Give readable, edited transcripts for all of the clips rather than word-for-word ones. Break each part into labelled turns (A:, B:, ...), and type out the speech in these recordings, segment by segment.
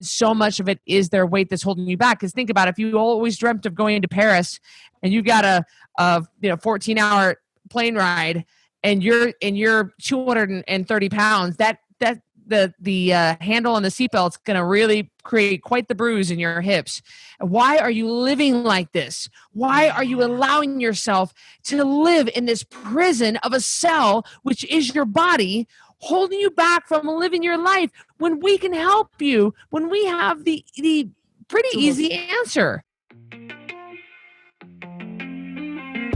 A: so much of it is their weight that's holding you back. Because think about it, if you always dreamt of going to Paris and you got a 14-hour plane ride and you're 230 pounds, that the handle on the seatbelt's going to really create quite the bruise in your hips. Why are you living like this? Why are you allowing yourself to live in this prison of a cell, which is your body, holding you back from living your life when we can help you, when we have the pretty easy answer?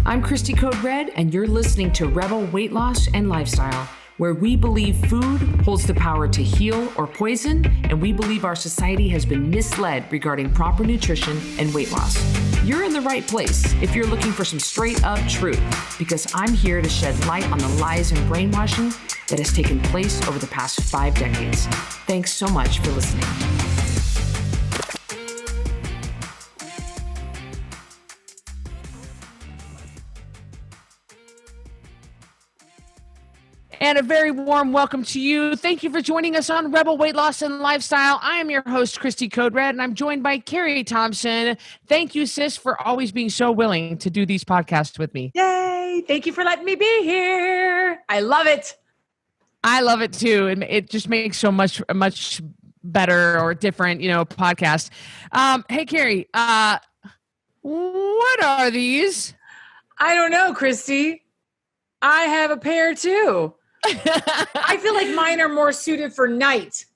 B: I'm Cristy Code Red, and you're listening to Rebel Weight Loss and Lifestyle, where we believe food holds the power to heal or poison, and we believe our society has been misled regarding proper nutrition and weight loss. You're in the right place if you're looking for some straight up truth, because I'm here to shed light on the lies and brainwashing that has taken place over the past 5 decades. Thanks so much for listening.
A: And a very warm welcome to you. Thank you for joining us on Rebel Weight Loss and Lifestyle. I am your host, Cristy Code Red, and I'm joined by Carrie Thompson. Thank you, sis, for always being so willing to do these podcasts with me.
C: Yay! Thank you for letting me be here. I love it.
A: I love it too. And it just makes so much better or different, podcast. Hey, Carrie, what are these?
C: I don't know, Cristy. I have a pair too. I feel like mine are more suited for night.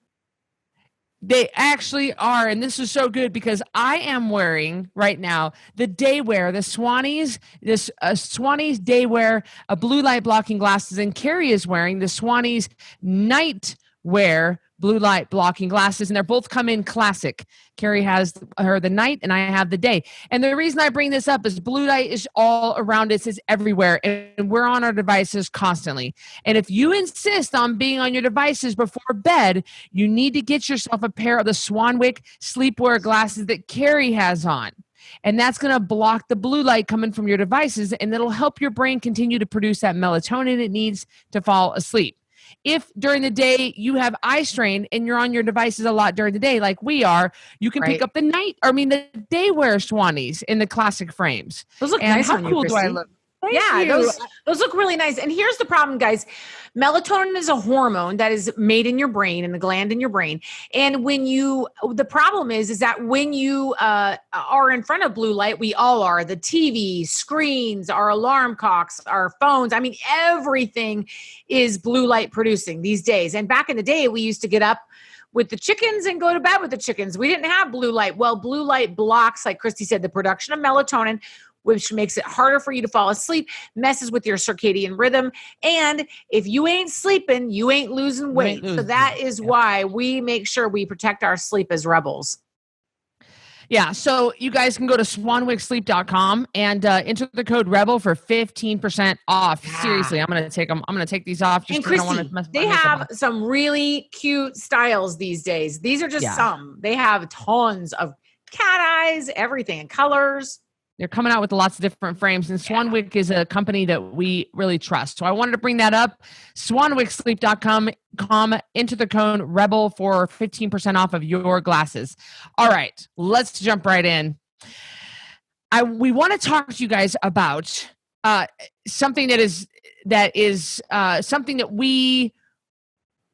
A: They actually are. And this is so good because I am wearing right now the daywear, the Swannies, this Swannies daywear, blue light blocking glasses. And Carrie is wearing the Swannies nightwear blue light blocking glasses, and they're both come in classic. Carrie has the night and I have the day. And the reason I bring this up is blue light is all around us, it's everywhere, and we're on our devices constantly. And if you insist on being on your devices before bed, you need to get yourself a pair of the Swanwick sleepwear glasses that Carrie has on. And that's going to block the blue light coming from your devices, and it'll help your brain continue to produce that melatonin it needs to fall asleep. If during the day you have eye strain and you're on your devices a lot during the day, like we are, you can pick up the daywear Swannies in the classic frames.
C: Those look nice on you, Cristy. How cool do I look? Thank you. Those look really nice. And here's the problem, guys. Melatonin is a hormone that is made in your brain, in the gland in your brain. And the problem is that when you are in front of blue light, we all are, the TV, screens, our alarm clocks, our phones. I mean, everything is blue light producing these days. And back in the day, we used to get up with the chickens and go to bed with the chickens. We didn't have blue light. Well, blue light blocks, like Cristy said, the production of melatonin, which makes it harder for you to fall asleep, messes with your circadian rhythm. And if you ain't sleeping, you ain't losing weight. So that is why we make sure we protect our sleep as rebels.
A: Yeah, so you guys can go to swanwicksleep.com and enter the code REBEL for 15% off. Yeah. Seriously, I'm going to take them. I'm going to take these off.
C: Just because I don't want to mess with my makeup. They have some really cute styles these days. These are just some. They have tons of cat eyes, everything, and colors.
A: They're coming out with lots of different frames, and Swanwick is a company that we really trust. So I wanted to bring that up. SwanwickSleep.com, enter the code REBEL for 15% off of your glasses. All right, let's jump right in. We want to talk to you guys about something that is something that we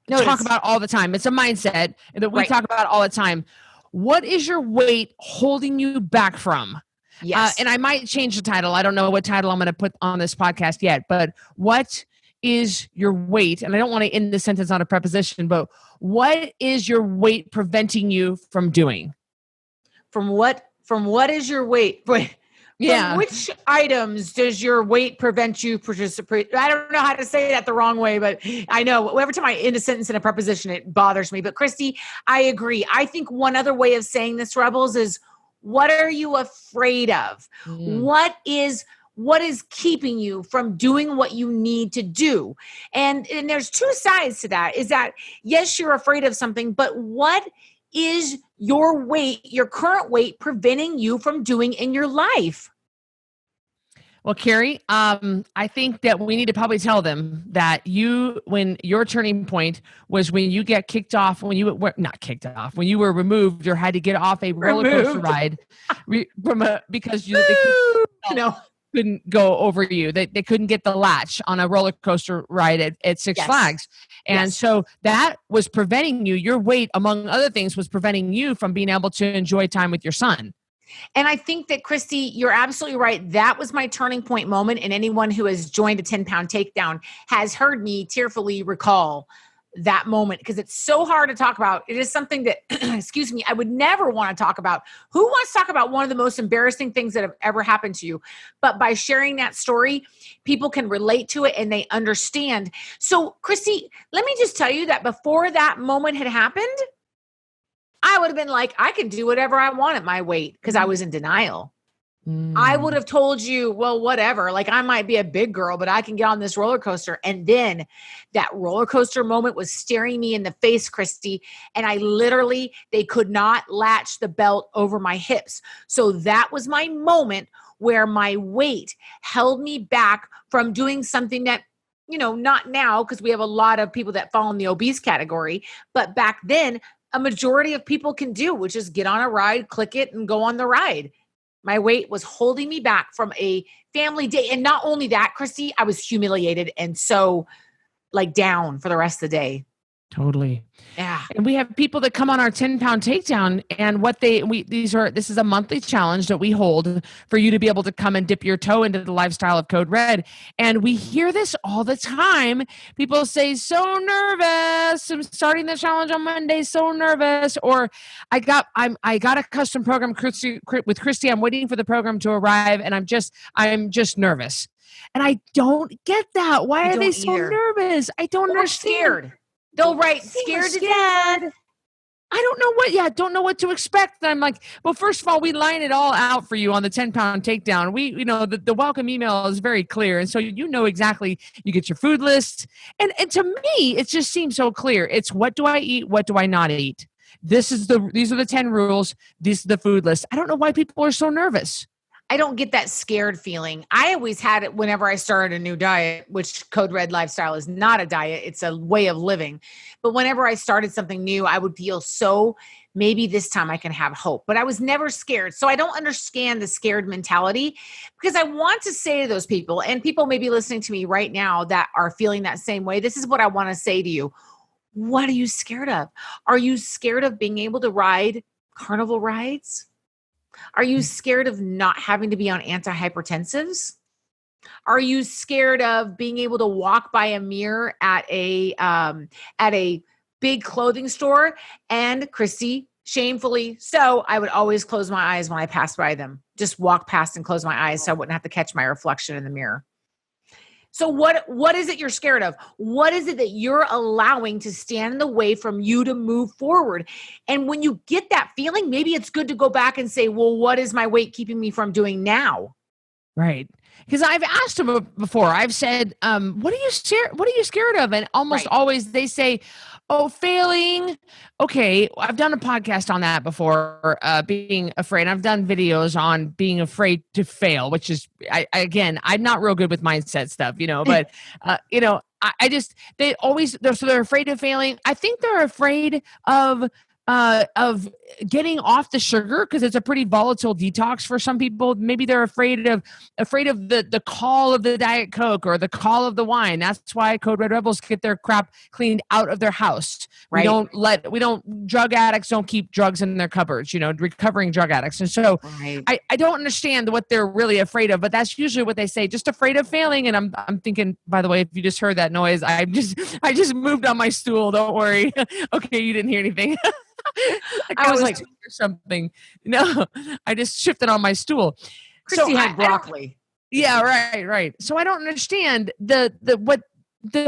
A: talk about all the time. It's a mindset that we talk about all the time. What is your weight holding you back from?
C: Yes.
A: And I might change the title. I don't know what title I'm going to put on this podcast yet, but what is your weight? And I don't want to end the sentence on a preposition, but what is your weight preventing you from doing?
C: From what is your weight? From which items does your weight prevent you participate? I don't know how to say that the wrong way, but I know every time I end a sentence in a preposition, it bothers me. But Cristy, I agree. I think one other way of saying this, Rebels, is what are you afraid of? What is keeping you from doing what you need to do? And there's two sides to that, is that, yes, you're afraid of something, but what is your weight, your current weight, preventing you from doing in your life?
A: Well, Carrie, I think that we need to probably tell them that when your turning point was when you get kicked off, when you were not kicked off, when you were removed or had to get off a roller coaster ride because they
C: No.
A: couldn't go over you. They couldn't get the latch on a roller coaster ride at Six Flags. And so that was preventing you. Your weight, among other things, was preventing you from being able to enjoy time with your son.
C: And I think that, Cristy, you're absolutely right. That was my turning point moment. And anyone who has joined a 10-pound takedown has heard me tearfully recall that moment, because it's so hard to talk about. It is something that, excuse me, I would never want to talk about. Who wants to talk about one of the most embarrassing things that have ever happened to you? But by sharing that story, people can relate to it and they understand. So, Cristy, let me just tell you that before that moment had happened, I would have been like, I can do whatever I want at my weight, because I was in denial. I would have told you, well, whatever. Like, I might be a big girl, but I can get on this roller coaster. And then that roller coaster moment was staring me in the face, Cristy. And they could not latch the belt over my hips. So that was my moment where my weight held me back from doing something that, not now, because we have a lot of people that fall in the obese category. But back then, a majority of people can do, which is get on a ride, click it, and go on the ride. My weight was holding me back from a family day. And not only that, Cristy, I was humiliated and so down for the rest of the day.
A: Totally.
C: Yeah.
A: And we have people that come on our 10-pound takedown, and this is a monthly challenge that we hold for you to be able to come and dip your toe into the lifestyle of Code Red. And we hear this all the time. People say, so nervous. I'm starting the challenge on Monday. So nervous. Or I got a custom program with Cristy. I'm waiting for the program to arrive and I'm just nervous. And I don't get that. Why are they so nervous? I don't understand.
C: Scared. They'll write scared to death.
A: I don't know what to expect. And I'm like, well, first of all, we line it all out for you on the 10-pound takedown. The welcome email is very clear. And so exactly, you get your food list. And to me, it just seems so clear. It's what do I eat? What do I not eat? These are the 10 rules. This is the food list. I don't know why people are so nervous.
C: I don't get that scared feeling. I always had it whenever I started a new diet, which Code Red Lifestyle is not a diet. It's a way of living. But whenever I started something new, I would feel so, maybe this time I can have hope. But I was never scared. So I don't understand the scared mentality, because I want to say to those people, and people may be listening to me right now that are feeling that same way. This is what I want to say to you. What are you scared of? Are you scared of being able to ride carnival rides? Are you scared of not having to be on antihypertensives? Are you scared of being able to walk by a mirror at a big clothing store? And Cristy, shamefully so, I would always close my eyes when I passed by them. Just walk past and close my eyes so I wouldn't have to catch my reflection in the mirror. So what is it you're scared of? What is it that you're allowing to stand in the way from you to move forward? And when you get that feeling, maybe it's good to go back and say, well, what is my weight keeping me from doing now?
A: Right. Because I've asked them before. I've said, what are you scared of? And almost always they say, oh, failing. Okay. I've done a podcast on that before, being afraid. I've done videos on being afraid to fail, which is, I'm not real good with mindset stuff, but, they're afraid of failing. I think they're afraid of getting off the sugar, because it's a pretty volatile detox for some people. Maybe they're afraid of the call of the Diet Coke or the call of the wine. That's why Code Red Rebels get their crap cleaned out of their house. Right. Drug addicts don't keep drugs in their cupboards, recovering drug addicts. And so I don't understand what they're really afraid of, but that's usually what they say, just afraid of failing. And I'm thinking, by the way, if you just heard that noise, I just moved on my stool. Don't worry. Okay. You didn't hear anything. I was like, or something. No, I just shifted on my stool.
C: Cristy had broccoli.
A: Yeah, right. So I don't understand the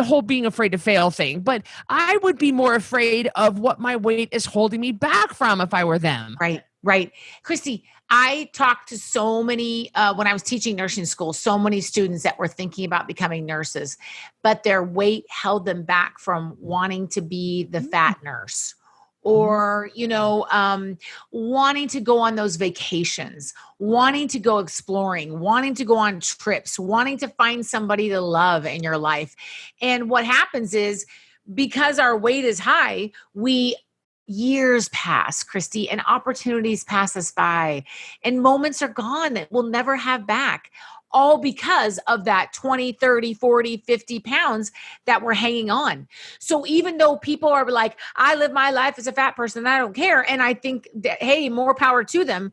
A: whole being afraid to fail thing, but I would be more afraid of what my weight is holding me back from if I were them.
C: Right. Cristy, I talked to so many, when I was teaching nursing school, so many students that were thinking about becoming nurses, but their weight held them back from wanting to be the fat nurse, or, wanting to go on those vacations, wanting to go exploring, wanting to go on trips, wanting to find somebody to love in your life. And what happens is, because our weight is high, years pass, Cristy, and opportunities pass us by, and moments are gone that we'll never have back, all because of that 20, 30, 40, 50 pounds that we're hanging on. So even though people are like, I live my life as a fat person and I don't care, and I think that, hey, more power to them,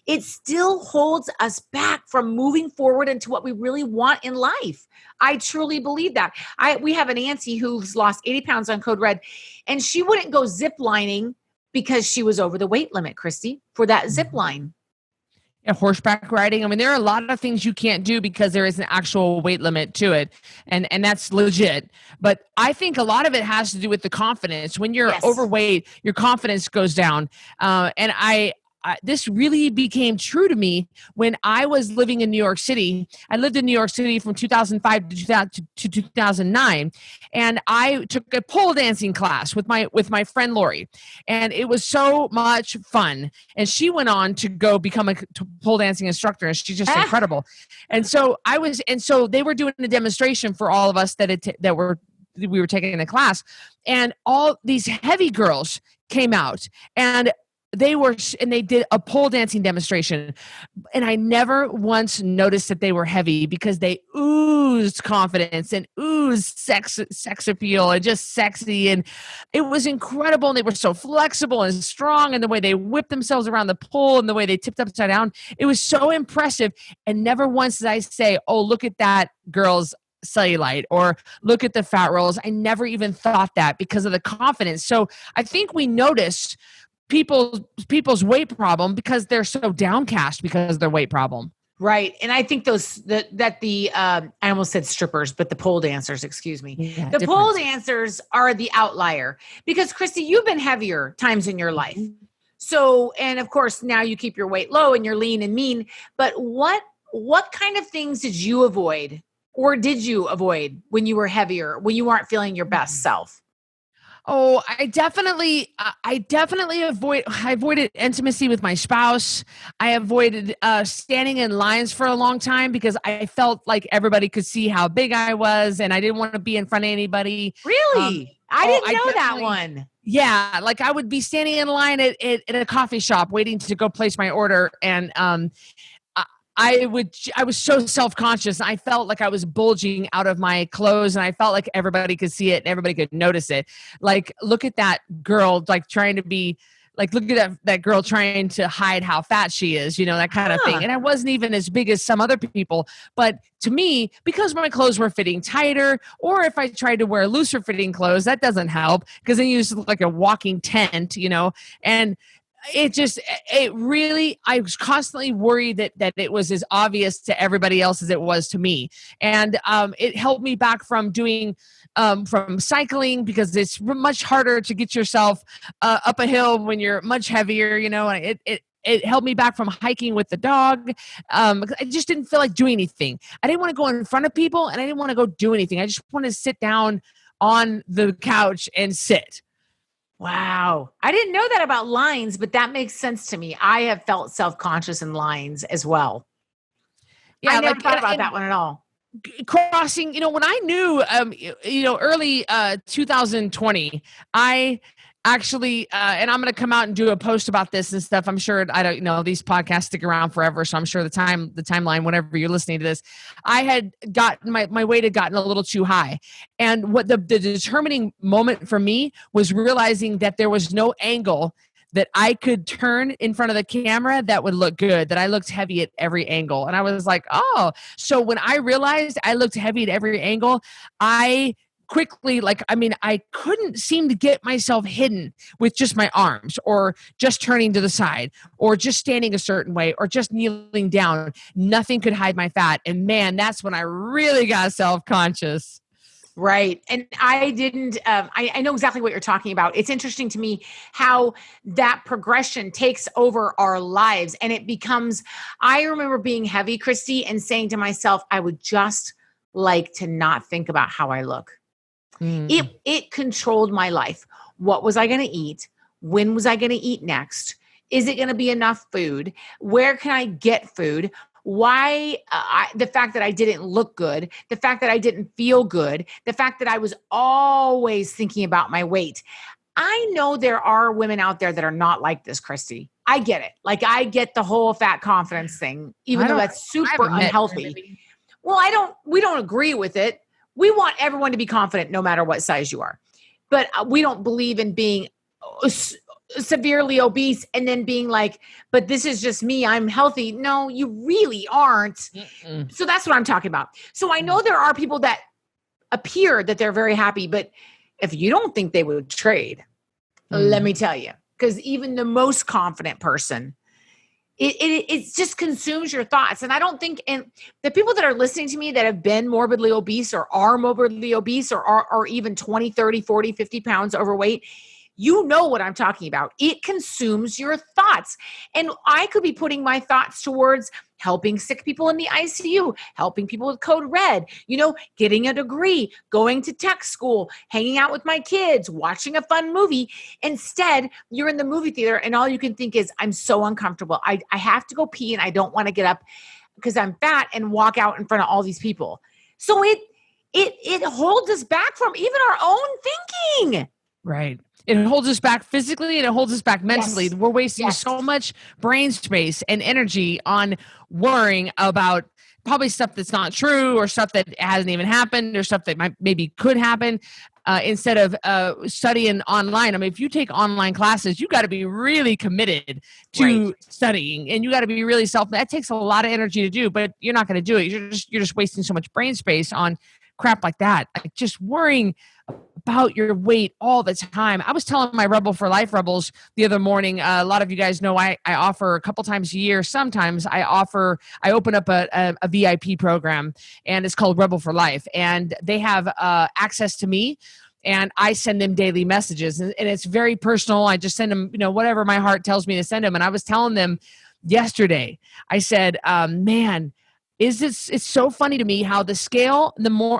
C: it still holds us back from moving forward into what we really want in life. I truly believe that. We have an auntie who's lost 80 pounds on Code Red, and she wouldn't go zip lining because she was over the weight limit, Cristy, for that zip line.
A: Yeah, horseback riding. I mean, there are a lot of things you can't do because there is an actual weight limit to it. And that's legit. But I think a lot of it has to do with the confidence. When you're overweight, your confidence goes down. This really became true to me when I was living in New York City. I lived in New York City from 2005 to 2009. And I took a pole dancing class with my friend Lori. And it was so much fun. And she went on to go become a pole dancing instructor. And she's just incredible. And so they were doing a demonstration for all of us we were taking the class. And all these heavy girls came out, and they did a pole dancing demonstration. And I never once noticed that they were heavy, because they oozed confidence and oozed sex appeal and just sexy. And it was incredible. And they were so flexible and strong, and the way they whipped themselves around the pole and the way they tipped upside down, it was so impressive. And never once did I say, oh, look at that girl's cellulite, or look at the fat rolls. I never even thought that, because of the confidence. So I think we noticed people's weight problem because they're so downcast because of their weight problem.
C: Right. And I think I almost said strippers, but the pole dancers, excuse me. Yeah, the pole dancers are the outlier, because Cristy, you've been heavier times in your life. So, and of course now you keep your weight low and you're lean and mean, but what kind of things did you avoid, or did you avoid when you were heavier, when you weren't feeling your best self?
A: Oh, I definitely avoided intimacy with my spouse. I avoided standing in lines for a long time, because I felt like everybody could see how big I was, and I didn't want to be in front of anybody.
C: Really? I didn't know that one.
A: Yeah. Like I would be standing in line at a coffee shop waiting to go place my order. And, I was so self-conscious. I felt like I was bulging out of my clothes, and I felt like everybody could see it and everybody could notice it. Like, look at that girl, look at that girl trying to hide how fat she is, that kind of thing. And I wasn't even as big as some other people, but to me, because my clothes were fitting tighter, or if I tried to wear looser fitting clothes, that doesn't help, because then you just look like a walking tent, and I was constantly worried that it was as obvious to everybody else as it was to me. And it held me back from from cycling, because it's much harder to get yourself up a hill when you're much heavier, and it held me back from hiking with the dog. I just didn't feel like doing anything. I didn't want to go in front of people, and I didn't want to go do anything. I just wanted to sit down on the couch and sit.
C: Wow. I didn't know that about lines, but that makes sense to me. I have felt self-conscious in lines as well. Yeah, I never thought about that one at all.
A: Crossing, when I knew, early 2020, I actually, and I'm going to come out and do a post about this and stuff. I'm sure, these podcasts stick around forever. So I'm sure the timeline, whenever you're listening to this, I had gotten, my weight had gotten a little too high. And what the determining moment for me was realizing that there was no angle that I could turn in front of the camera that would look good, that I looked heavy at every angle. And I was like, oh, so when I realized I looked heavy at every angle, I quickly, I couldn't seem to get myself hidden with just my arms, or just turning to the side, or just standing a certain way, or just kneeling down. Nothing could hide my fat. And man, that's when I really got self-conscious.
C: Right. And I didn't, I know exactly what you're talking about. It's interesting to me how that progression takes over our lives, and it becomes, I remember being heavy, Cristy, and saying to myself, I would just like to not think about how I look. It controlled my life. What was I going to eat? When was I going to eat next? Is it going to be enough food? Where can I get food? Why the fact that I didn't look good, the fact that I didn't feel good, the fact that I was always thinking about my weight. I know there are women out there that are not like this, Cristy. I get it. Like, I get the whole fat confidence thing, even though that's super unhealthy. Well, we don't agree with it. We want everyone to be confident no matter what size you are. But we don't believe in being severely obese and then being like, but this is just me, I'm healthy. No, you really aren't. Mm-mm. So that's what I'm talking about. So I know there are people that appear that they're very happy, but if you don't think they would trade, let me tell you, because even the most confident person, it just consumes your thoughts. And I don't think, and the people that are listening to me that have been morbidly obese or are morbidly obese or are even 20, 30, 40, 50 pounds overweight, you know what I'm talking about. It consumes your thoughts. And I could be putting my thoughts towards helping sick people in the ICU, helping people with code red, getting a degree, going to tech school, hanging out with my kids, watching a fun movie. Instead, you're in the movie theater and all you can think is, I'm so uncomfortable. I have to go pee and I don't want to get up because I'm fat and walk out in front of all these people. So it holds us back from even our own thinking.
A: Right. It holds us back physically and it holds us back mentally.
C: Yes.
A: We're wasting so much brain space and energy on worrying about probably stuff that's not true or stuff that hasn't even happened or stuff that maybe could happen instead of studying online. I mean, if you take online classes, you got to be really committed to studying and you got to be really that takes a lot of energy to do, but you're not going to do it. You're just wasting so much brain space on crap like that. Like just worrying about your weight all the time. I was telling my Rebel for Life rebels the other morning, a lot of you guys know I offer a couple times a year. Sometimes I open up a VIP program and it's called Rebel for Life. And they have access to me and I send them daily messages and it's very personal. I just send them, whatever my heart tells me to send them. And I was telling them yesterday, I said, man, it's so funny to me how the scale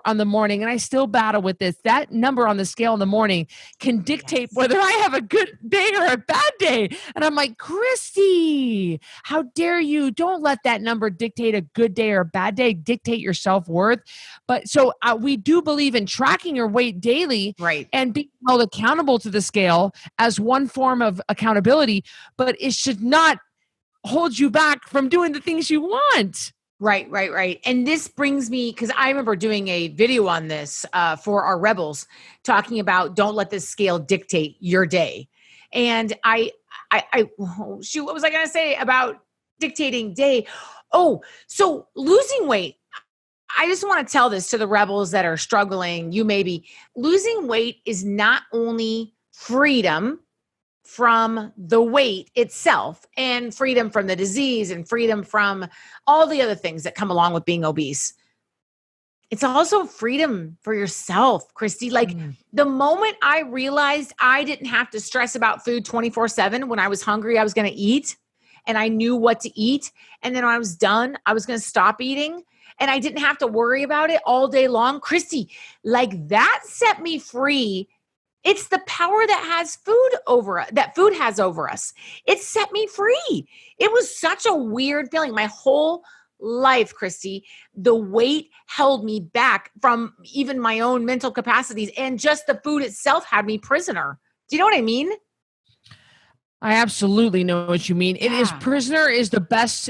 A: on the morning, and I still battle with this, that number on the scale in the morning can dictate whether I have a good day or a bad day. And I'm like, Cristy, how dare you? Don't let that number dictate a good day or a bad day, dictate your self-worth. But so we do believe in tracking your weight daily and being held accountable to the scale as one form of accountability, but it should not hold you back from doing the things you want.
C: Right. And this brings me, because I remember doing a video on this for our rebels, talking about don't let this scale dictate your day. And shoot, what was I going to say about dictating day? Oh, so losing weight. I just want to tell this to the rebels that are struggling. Losing weight is not only freedom from the weight itself and freedom from the disease and freedom from all the other things that come along with being obese. It's also freedom for yourself, Cristy. Like the moment I realized I didn't have to stress about food 24/7, when I was hungry, I was going to eat and I knew what to eat. And then when I was done, I was going to stop eating and I didn't have to worry about it all day long. Cristy, like that set me free. It's the power that food has over us. It set me free. It was such a weird feeling. My whole life, Cristy, the weight held me back from even my own mental capacities, and just the food itself had me prisoner. Do you know what I mean?
A: I absolutely know what you mean. It is prisoner is the best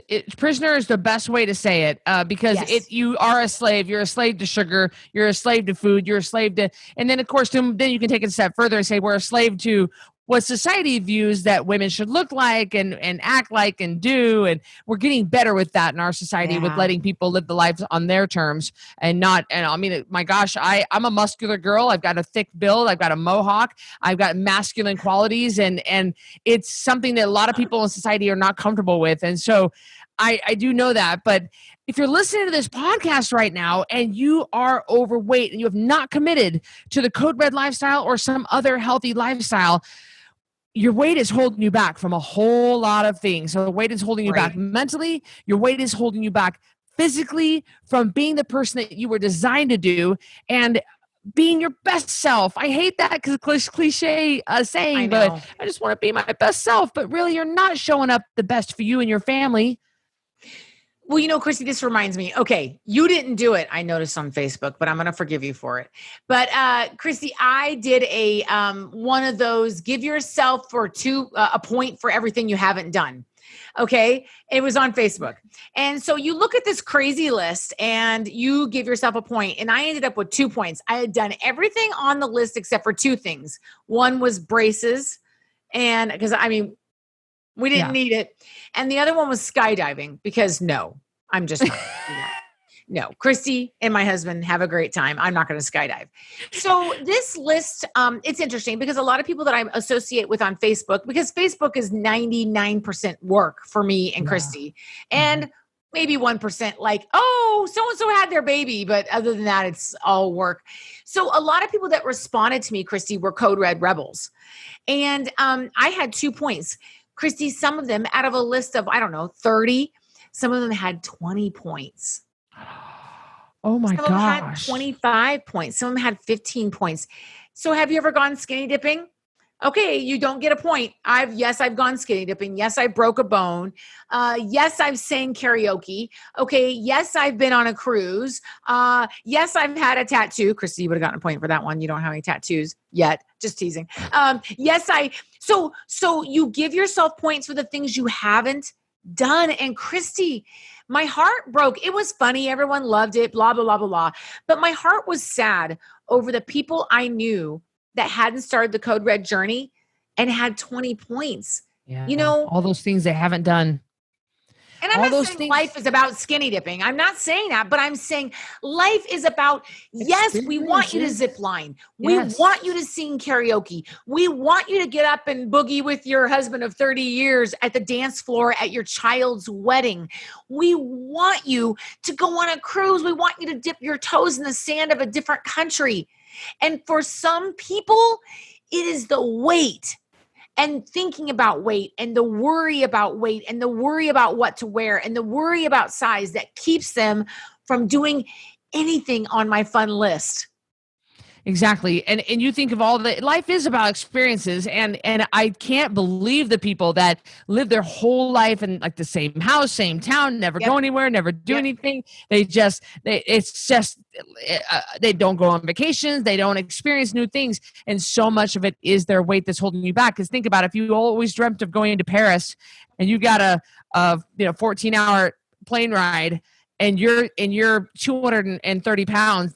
A: way to say it because you are a slave. You're a slave to sugar. You're a slave to food. You're a slave to, and then of course, then you can take it a step further and say we're a slave to what society views that women should look like and act like and do. And we're getting better with that in our society with letting people live the lives on their terms and not, and I mean, my gosh, I'm a muscular girl. I've got a thick build. I've got a mohawk. I've got masculine qualities and it's something that a lot of people in society are not comfortable with. And so I do know that, but if you're listening to this podcast right now and you are overweight and you have not committed to the Code Red lifestyle or some other healthy lifestyle, your weight is holding you back from a whole lot of things. So the weight is holding you back mentally. Your weight is holding you back physically from being the person that you were designed to do. And being your best self. I hate that because cliche saying, but I just want to be my best self. But really, you're not showing up the best for you and your family.
C: Well, Cristy, this reminds me. Okay, you didn't do it, I noticed on Facebook, but I'm going to forgive you for it. But Cristy, I did a one of those give yourself for a point for everything you haven't done. Okay, it was on Facebook. And so you look at this crazy list and you give yourself a point. And I ended up with 2 points. I had done everything on the list except for 2 things. One was braces. And because we didn't need it. And the other one was skydiving because I'm just not going to do that. No, Cristy and my husband have a great time. I'm not going to skydive. So this list, it's interesting because a lot of people that I associate with on Facebook, because Facebook is 99% work for me and Cristy, and maybe 1% like, oh, so-and-so had their baby. But other than that, it's all work. So a lot of people that responded to me, Cristy, were Code Red Rebels. And I had 2 points. Cristy, some of them out of a list of, 30, some of them had 20 points.
A: Oh my gosh.
C: Some of them had 25 points. Some of them had 15 points. So have you ever gone skinny dipping? Okay, you don't get a point. I've gone skinny dipping. Yes, I broke a bone. Yes, I've sang karaoke. Okay, yes, I've been on a cruise. Yes, I've had a tattoo. Cristy, you would have gotten a point for that one. You don't have any tattoos yet. Just teasing. So you give yourself points for the things you haven't done. And Cristy, my heart broke. It was funny. Everyone loved it, blah, blah, blah, blah, blah. But my heart was sad over the people I knew that hadn't started the Code Red journey and had 20 points.
A: Yeah. All those things they haven't done.
C: And I'm not saying life is about skinny dipping. I'm not saying that, but I'm saying life is about, yes, we want you to zip line. We want you to sing karaoke. We want you to get up and boogie with your husband of 30 years at the dance floor at your child's wedding. We want you to go on a cruise. We want you to dip your toes in the sand of a different country. And for some people, it is the weight and thinking about weight and the worry about weight and the worry about what to wear and the worry about size that keeps them from doing anything on my fun list.
A: Exactly. And you think of all the life is about experiences. And I can't believe the people that live their whole life in like the same house, same town, never go anywhere, never do anything. They don't go on vacations. They don't experience new things. And so much of it is their weight that's holding you back. Because think about it, if you always dreamt of going to Paris and you got a 14-hour plane ride and you're 230 pounds,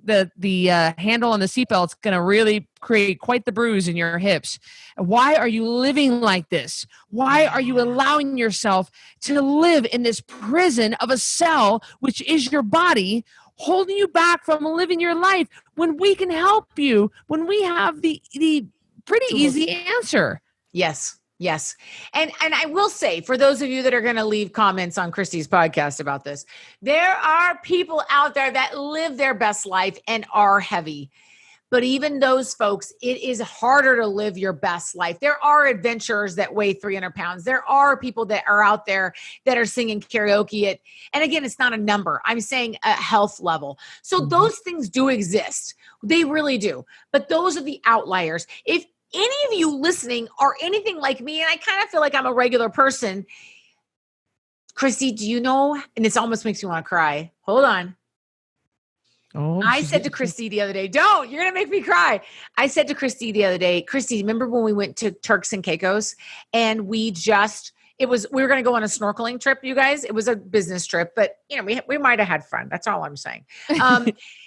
A: the handle on the seatbelt's going to really create quite the bruise in your hips. Why are you living like this? Why are you allowing yourself to live in this prison of a cell, which is your body, holding you back from living your life when we can help you, when we have the pretty easy answer?
C: Yes. And I will say, for those of you that are going to leave comments on Cristy's podcast about this, there are people out there that live their best life and are heavy. But even those folks, it is harder to live your best life. There are adventurers that weigh 300 pounds. There are people that are out there that are singing karaoke and again, it's not a number. I'm saying a health level. So those things do exist. They really do. But those are the outliers. If any of you listening are anything like me, and I kind of feel like I'm a regular person, Cristy, do you know, and this almost makes me want to cry. Hold on. Oh, I said to Cristy the other day, you're going to make me cry. I said to Cristy the other day, Cristy, remember when we went to Turks and Caicos and we were going to go on a snorkeling trip, you guys. It was a business trip, but we might've had fun. That's all I'm saying.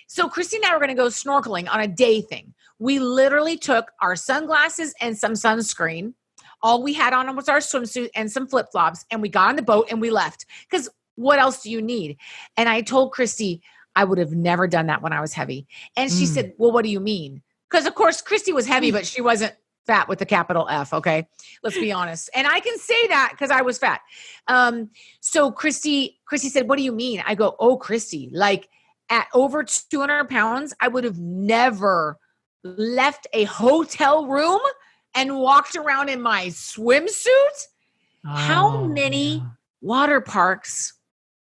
C: So Cristy and I were going to go snorkeling on a day thing. We literally took our sunglasses and some sunscreen. All we had on was our swimsuit and some flip-flops, and we got on the boat and we left. Because what else do you need? And I told Cristy, I would have never done that when I was heavy. And she said, well, what do you mean? Because of course, Cristy was heavy, but she wasn't fat with a capital F. Okay. Let's be honest. And I can say that because I was fat. So Cristy said, what do you mean? I go, oh, Cristy, like at over 200 pounds, I would have never left a hotel room and walked around in my swimsuit. How many water parks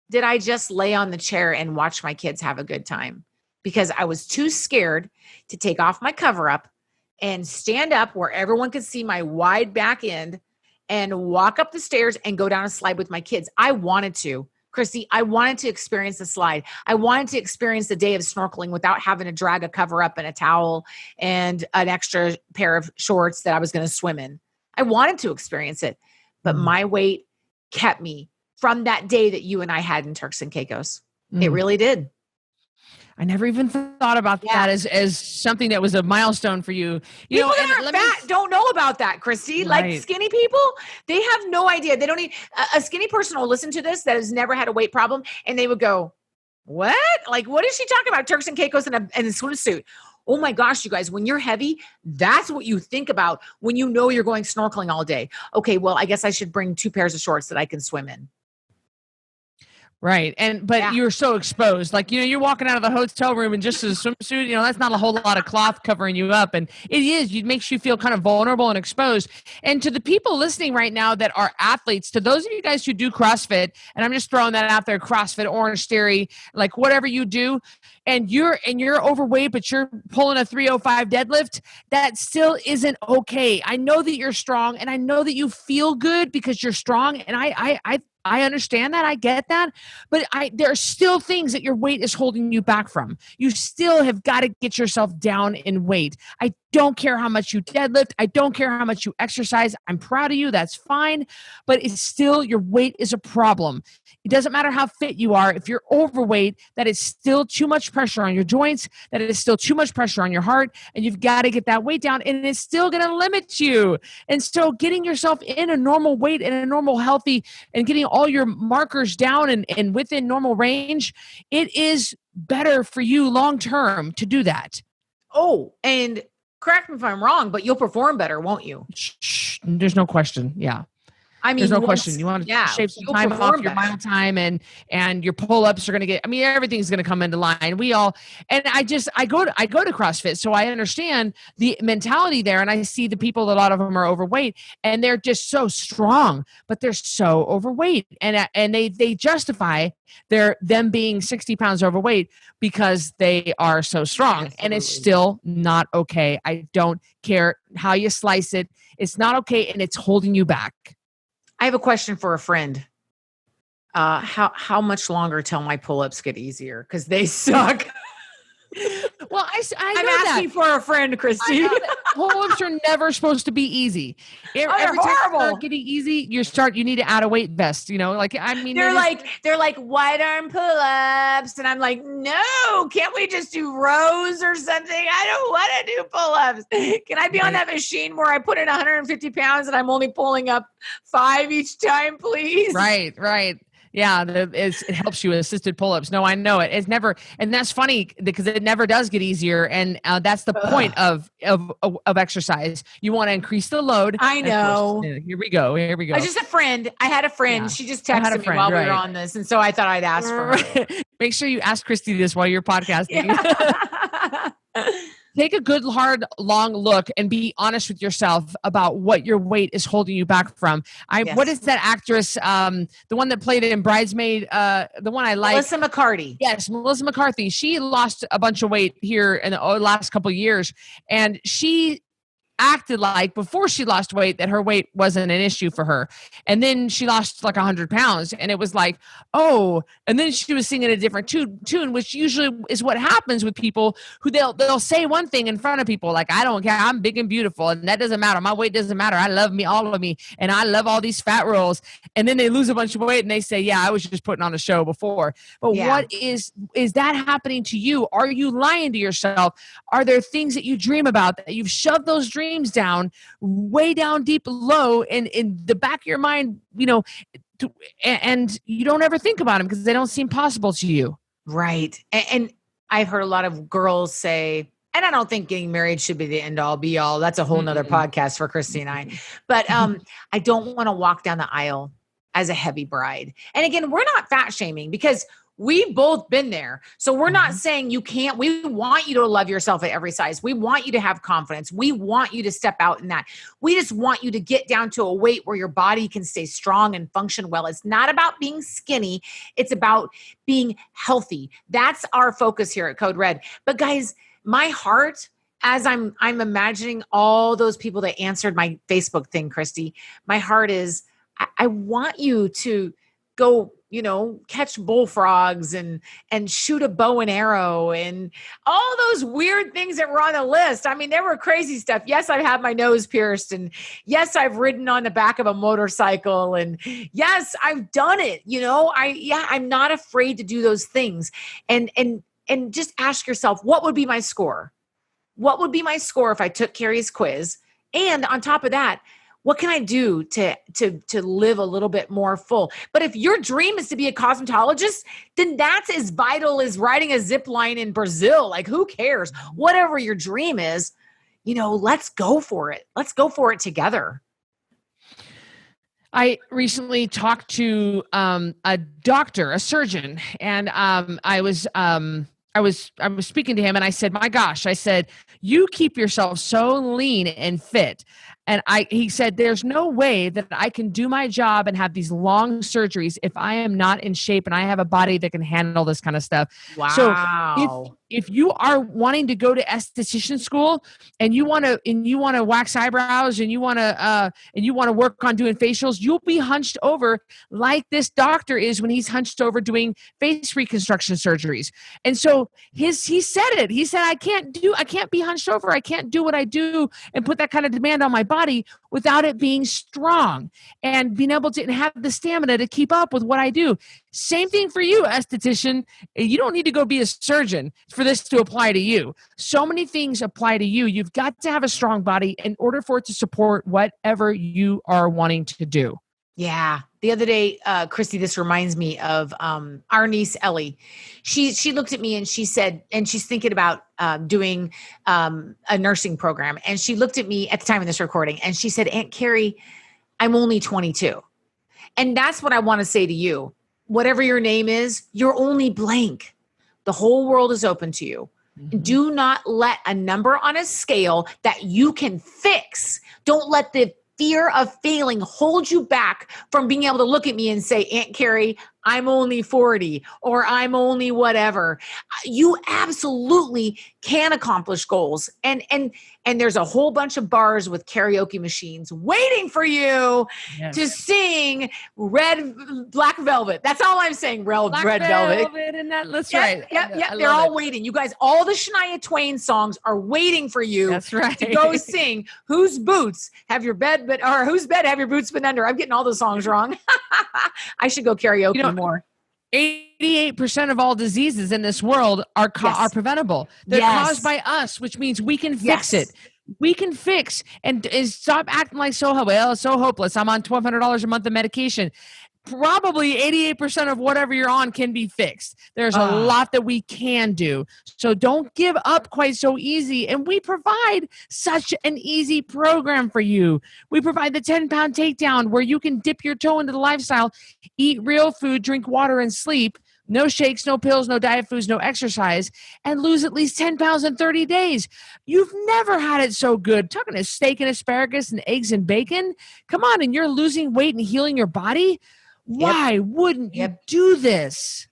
C: did I just lay on the chair and watch my kids have a good time? because I was too scared to take off my cover up and stand up where everyone could see my wide back end and walk up the stairs and go down a slide with my kids. I wanted to. Cristy, I wanted to experience the slide. I wanted to experience the day of snorkeling without having to drag a cover up and a towel and an extra pair of shorts that I was going to swim in. I wanted to experience it, but my weight kept me from that day that you and I had in Turks and Caicos. It really did.
A: I never even thought about that as something that was a milestone for you.
C: People that are fat don't know about that, Cristy. Right. Like skinny people, they have no idea. They don't need a skinny person will listen to this that has never had a weight problem, and they would go, "What? Like, what is she talking about? Turks and Caicos and a swimsuit?" Oh my gosh, you guys, when you're heavy, that's what you think about when you know you're going snorkeling all day. Okay, well, I guess I should bring 2 pairs of shorts that I can swim in.
A: Right. But you're so exposed, like, you're walking out of the hotel room in just a swimsuit, that's not a whole lot of cloth covering you up. And it makes you feel kind of vulnerable and exposed. And to the people listening right now that are athletes, to those of you guys who do CrossFit, and I'm just throwing that out there, CrossFit, Orange Theory, like whatever you do, and you're overweight, but you're pulling a 305 deadlift, that still isn't okay. I know that you're strong and I know that you feel good because you're strong. And I understand that. I get that. But there are still things that your weight is holding you back from. You still have got to get yourself down in weight. I don't care how much you deadlift. I don't care how much you exercise. I'm proud of you. That's fine. But it's still, your weight is a problem. It doesn't matter how fit you are. If you're overweight, that is still too much pressure on your joints, that it is still too much pressure on your heart, and you've got to get that weight down, and it's still going to limit you. And so getting yourself in a normal weight and a normal healthy and getting all your markers down and within normal range, it is better for you long-term to do that.
C: Oh, and correct me if I'm wrong, but you'll perform better, won't you?
A: There's no question. Yeah.
C: I mean,
A: there's no question. You want to shave some time off your mile time, and your pull-ups are going to get, everything's going to come into line. I go to CrossFit, so I understand the mentality there, and I see the people, a lot of them are overweight, and they're just so strong, but they're so overweight, and they justify them being 60 pounds overweight because they are so strong. Absolutely. And it's still not okay. I don't care how you slice it. It's not okay, and it's holding you back.
C: I have a question for a friend. How much longer till my pull-ups get easier? Because they suck.
A: Well, I'm
C: asking for a friend, Cristy.
A: Pull-ups are never supposed to be easy. Every time you start getting easy, you need to add a weight vest. They're
C: like wide arm pull-ups, and I'm like, no, can't we just do rows or something? I don't want to do pull-ups. Can I be on that machine where I put in 150 pounds and I'm only pulling up 5 each time, please?
A: Right. Yeah, it helps you with assisted pull-ups. No, I know it. It's never, and that's funny because it never does get easier, and that's the point of exercise. You want to increase the load.
C: I know.
A: Here we go. I
C: just a friend. I had a friend. Yeah. She just texted me while we were on this, and so I thought I'd ask for her.
A: Make sure you ask Cristy this while you're podcasting.
C: Yeah.
A: Take a good, hard, long look and be honest with yourself about what your weight is holding you back from. What is that actress, the one that played it in Bridesmaid, the one I like?
C: Melissa McCarthy.
A: Yes, Melissa McCarthy. She lost a bunch of weight here in the last couple of years, and she acted like before she lost weight that her weight wasn't an issue for her. And then she lost like 100 pounds and it was like, oh, and then she was singing a different tune, which usually is what happens with people who they'll say one thing in front of people. Like, I don't care. I'm big and beautiful and that doesn't matter. My weight doesn't matter. I love me, all of me. And I love all these fat rolls. And then they lose a bunch of weight and they say, yeah, I was just putting on a show before. But what is that happening to you? Are you lying to yourself? Are there things that you dream about that you've shoved those dreams down, way down deep low in the back of your mind, and you don't ever think about them because they don't seem possible to you.
C: Right. And I've heard a lot of girls say, and I don't think getting married should be the end all be all. That's a whole nother podcast for Cristy and I. But I don't want to walk down the aisle as a heavy bride. And again, we're not fat shaming because we've both been there. So we're not saying you can't. We want you to love yourself at every size. We want you to have confidence. We want you to step out in that. We just want you to get down to a weight where your body can stay strong and function well. It's not about being skinny. It's about being healthy. That's our focus here at Code Red. But guys, my heart, as I'm imagining all those people that answered my Facebook thing, Cristy, my heart is, I want you to go, catch bullfrogs and shoot a bow and arrow and all those weird things that were on the list. I mean, there were crazy stuff. Yes, I've had my nose pierced, and yes, I've ridden on the back of a motorcycle, and yes, I've done it. I'm not afraid to do those things. And just ask yourself, what would be my score? What would be my score if I took Carrie's quiz? And on top of that, what can I do to live a little bit more full? But if your dream is to be a cosmetologist, then that's as vital as riding a zip line in Brazil. Like, who cares? Whatever your dream is, let's go for it. Let's go for it together.
A: I recently talked to a doctor, a surgeon, and I was speaking to him, and I said, my gosh, you keep yourself so lean and fit. And he said, there's no way that I can do my job and have these long surgeries if I am not in shape and I have a body that can handle this kind of stuff.
C: Wow.
A: So if you are wanting to go to esthetician school and you want to wax eyebrows and you want to work on doing facials, you'll be hunched over like this doctor is when he's hunched over doing face reconstruction surgeries. And so he said it. He said, I can't be hunched over. I can't do what I do and put that kind of demand on my body without it being strong and being able to have the stamina to keep up with what I do. Same thing for you, esthetician. You don't need to go be a surgeon for this to apply to you. So many things apply to you. You've got to have a strong body in order for it to support whatever you are wanting to do.
C: Yeah. The other day, Cristy, this reminds me of our niece, Ellie. She looked at me and she said, and she's thinking about doing a nursing program. And she looked at me at the time of this recording and she said, Aunt Carrie, I'm only 22. And that's what I want to say to you. Whatever your name is, you're only blank. The whole world is open to you. Mm-hmm. Do not let a number on a scale that you can fix. Don't let the fear of failing hold you back from being able to look at me and say, Aunt Carrie, I'm only 40 or I'm only whatever. You absolutely can accomplish goals. And there's a whole bunch of bars with karaoke machines waiting for you to sing Black Velvet. That's all I'm saying. Red Velvet.
A: And that's right.
C: Yeah. They're all waiting. You guys, all the Shania Twain songs are waiting for you.
A: That's right.
C: To go sing Whose Boots Have Your Bed But, or Whose Bed Have Your Boots Been Under? I'm getting all those songs wrong. I should go karaoke more.
A: 88% of all diseases in this world are preventable. They're caused by us, which means we can fix it. We can fix and stop acting like so hopeless. I'm on $1,200 a month of medication. Probably 88% of whatever you're on can be fixed. There's a lot that we can do. So don't give up quite so easy. And we provide such an easy program for you. We provide the 10-pound takedown where you can dip your toe into the lifestyle, eat real food, drink water, and sleep. No shakes, no pills, no diet foods, no exercise, and lose at least 10 pounds in 30 days. You've never had it so good. Talking to steak and asparagus and eggs and bacon. Come on, and you're losing weight and healing your body? Why wouldn't you do this?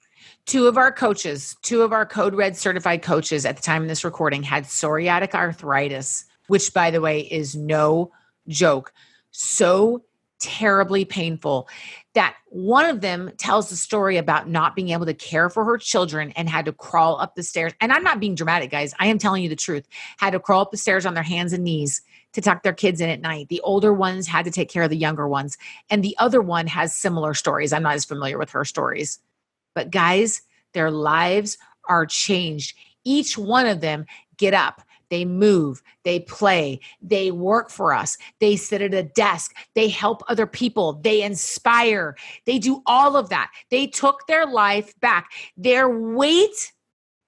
C: Two of our Code Red certified coaches at the time of this recording had psoriatic arthritis, which, by the way, is no joke. So terribly painful that one of them tells the story about not being able to care for her children and had to crawl up the stairs. And I'm not being dramatic, guys. I am telling you the truth. Had to crawl up the stairs on their hands and knees to tuck their kids in at night. The older ones had to take care of the younger ones. And the other one has similar stories. I'm not as familiar with her stories. But guys, their lives are changed. Each one of them get up. They move, they play, they work for us, they sit at a desk, they help other people, they inspire, they do all of that. They took their life back. Their weight,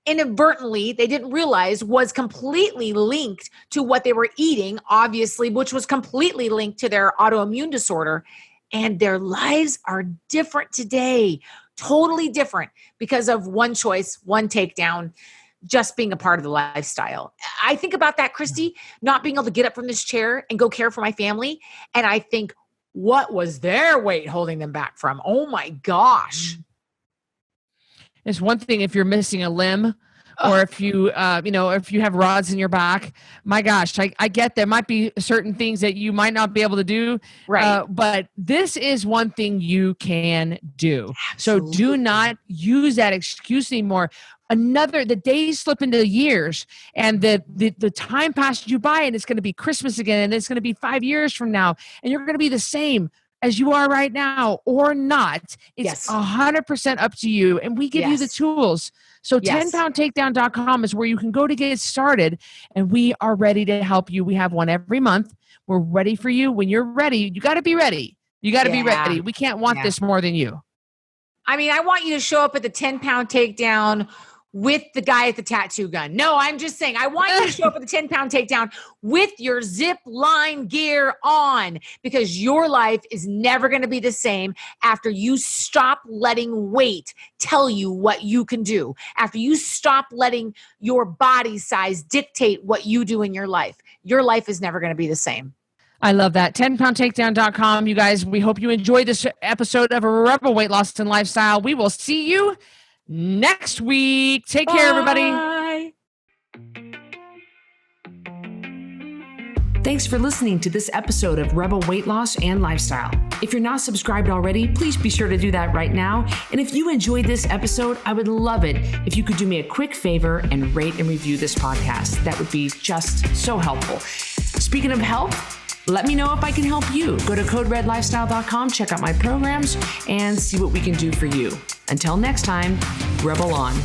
C: inadvertently, they didn't realize was completely linked to what they were eating, obviously, which was completely linked to their autoimmune disorder. And their lives are different today. totally different because of one choice, one takedown, just being a part of the lifestyle. I think about that, Cristy, not being able to get up from this chair and go care for my family. And I think, what was their weight holding them back from? Oh my gosh.
A: It's one thing if you're missing a limb, or if you, if you have rods in your back. My gosh, I get there might be certain things that you might not be able to do.
C: Right.
A: But this is one thing you can do.
C: Absolutely.
A: So do not use that excuse anymore. The days slip into years, and the time passes you by, and it's going to be Christmas again, and it's going to be 5 years from now, and you're going to be the same as you are right now or not. It's 100% up to you. And we give you the tools. So 10poundtakedown.com is where you can go to get started. And we are ready to help you. We have one every month. We're ready for you. When you're ready, you got to be ready. You got to be ready. We can't want this more than you.
C: I mean, I want you to show up at the 10-pound takedown with the guy at the tattoo gun. No, I'm just saying, I want you to show up at the 10-pound takedown with your zip line gear on, because your life is never going to be the same after you stop letting weight tell you what you can do, after you stop letting your body size dictate what you do in your life. Your life is never going to be the same.
A: I love that. 10poundtakedown.com. You guys, we hope you enjoyed this episode of Rebel Weight Loss and Lifestyle. We will see you next week. Take care, everybody.
B: Thanks for listening to this episode of Rebel Weight Loss and Lifestyle. If you're not subscribed already, please be sure to do that right now. And if you enjoyed this episode, I would love it if you could do me a quick favor and rate and review this podcast. That would be just so helpful. Speaking of health, let me know if I can help you. Go to coderedlifestyle.com, check out my programs, and see what we can do for you. Until next time, Rebel on.